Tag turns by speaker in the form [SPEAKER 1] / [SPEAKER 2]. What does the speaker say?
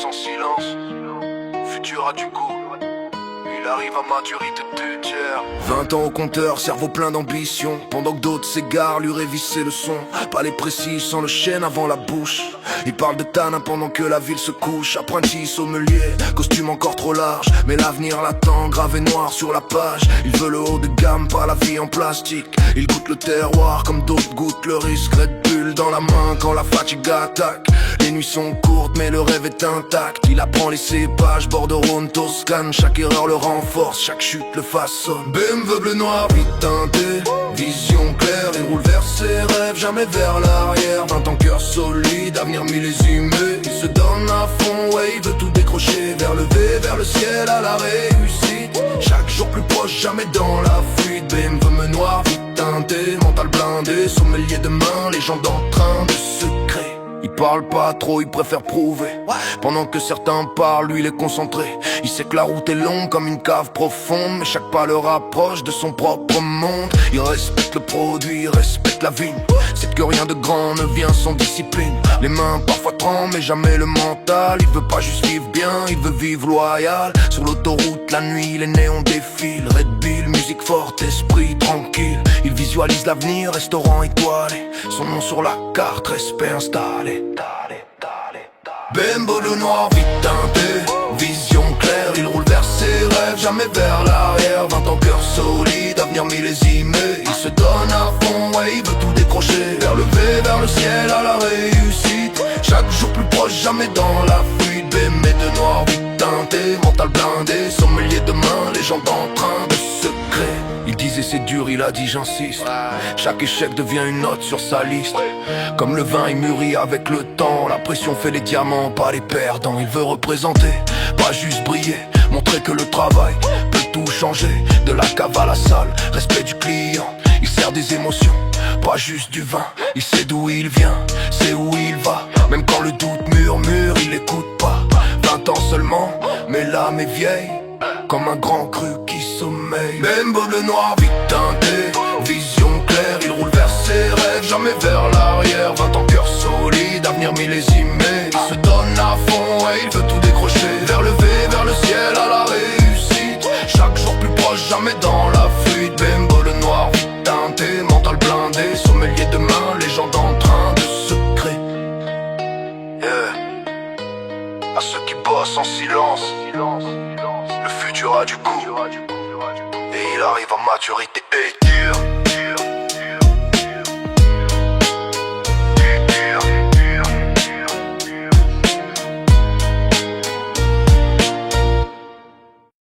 [SPEAKER 1] bosse en silence, futur a du goût. Il arrive à maturité de tiers. 20 ans au compteur, cerveau plein d'ambition. Pendant que d'autres s'égarent, lui révisser le son. Pas les précis, sans le chêne avant la bouche. Il parle de Tana pendant que la ville se couche. Apprenti sommelier, costume encore trop large. Mais l'avenir l'attend, gravé noir sur la page. Il veut le haut de gamme, pas la vie en plastique. Il goûte le terroir comme d'autres goûtent le risque. Red Bull dans la main quand la fatigue attaque. Les nuits sont courtes mais le rêve est intact. Il apprend les cépages, Bordeaux, Rhône, Toscane. Chaque erreur le renforce, chaque chute le façonne. Bim, veut bleu noir, vite teinté, vision claire. Il roule vers ses rêves, jamais vers l'arrière. 20 ans cœur solide, avenir millésimé. Il se donne à fond, ouais, il veut tout décrocher. Vers le V, vers le ciel, à la réussite. Chaque jour plus proche, jamais dans la fuite. Bim, veut me noir, vite teinté, mental blindé. Sommelier de main, légende en train de se créer. Il parle pas trop, il préfère prouver. Pendant que certains parlent, lui il est concentré. Il sait que la route est longue comme une cave profonde, mais chaque pas le rapproche de son propre monde. Il respecte le produit, il respecte la vigne. C'est que rien de grand ne vient sans discipline. Les mains parfois tremblent, mais jamais le mental. Il veut pas juste vivre bien, il veut vivre loyal. Sur l'autoroute, la nuit, les néons défilent. Red Bull, musique forte, esprit tranquille. Il visualise l'avenir, restaurant étoilé. Son nom sur la carte, respect installé. Bimbo le noir, vite teinté, vision claire. Il roule vers ses rêves, jamais vers l'arrière. 20 ans cœur solide, avenir millésimé. Il se donne à fond, ouais, il veut tout décrocher. Vers le V, vers le ciel, à la réussite. Chaque jour plus proche, jamais dans la fuite. Bimbo de noir, vite teinté, mental blindé. Sommelier de main, légende en train de se créer. Il disait c'est dur, il a dit j'insiste. Chaque échec devient une note sur sa liste. Comme le vin il mûrit avec le temps. La pression fait les diamants, pas les perdants. Il veut représenter, pas juste briller. Montrer que le travail peut tout changer. De la cave à la salle, respect du client. Il sert des émotions, pas juste du vin. Il sait d'où il vient, sait où il va. Même quand le doute murmure, il écoute pas. 20 ans seulement, mais l'âme est vieille. Comme un grand cru qui sommeille. Bimbo le noir, vite teinté, vision claire. Il roule vers ses rêves, jamais vers l'arrière. 20 ans cœur solide, avenir millésimé. Il se donne à fond et il veut tout décrocher. Vers le V, vers le ciel, à la réussite. Chaque jour plus proche, jamais dans la fuite. Bimbo le noir, vite teinté, mental blindé. Sommelier de main, légende en train de se créer. À ceux qui bossent en silence, le futur a du goût. Et il arrive en maturité.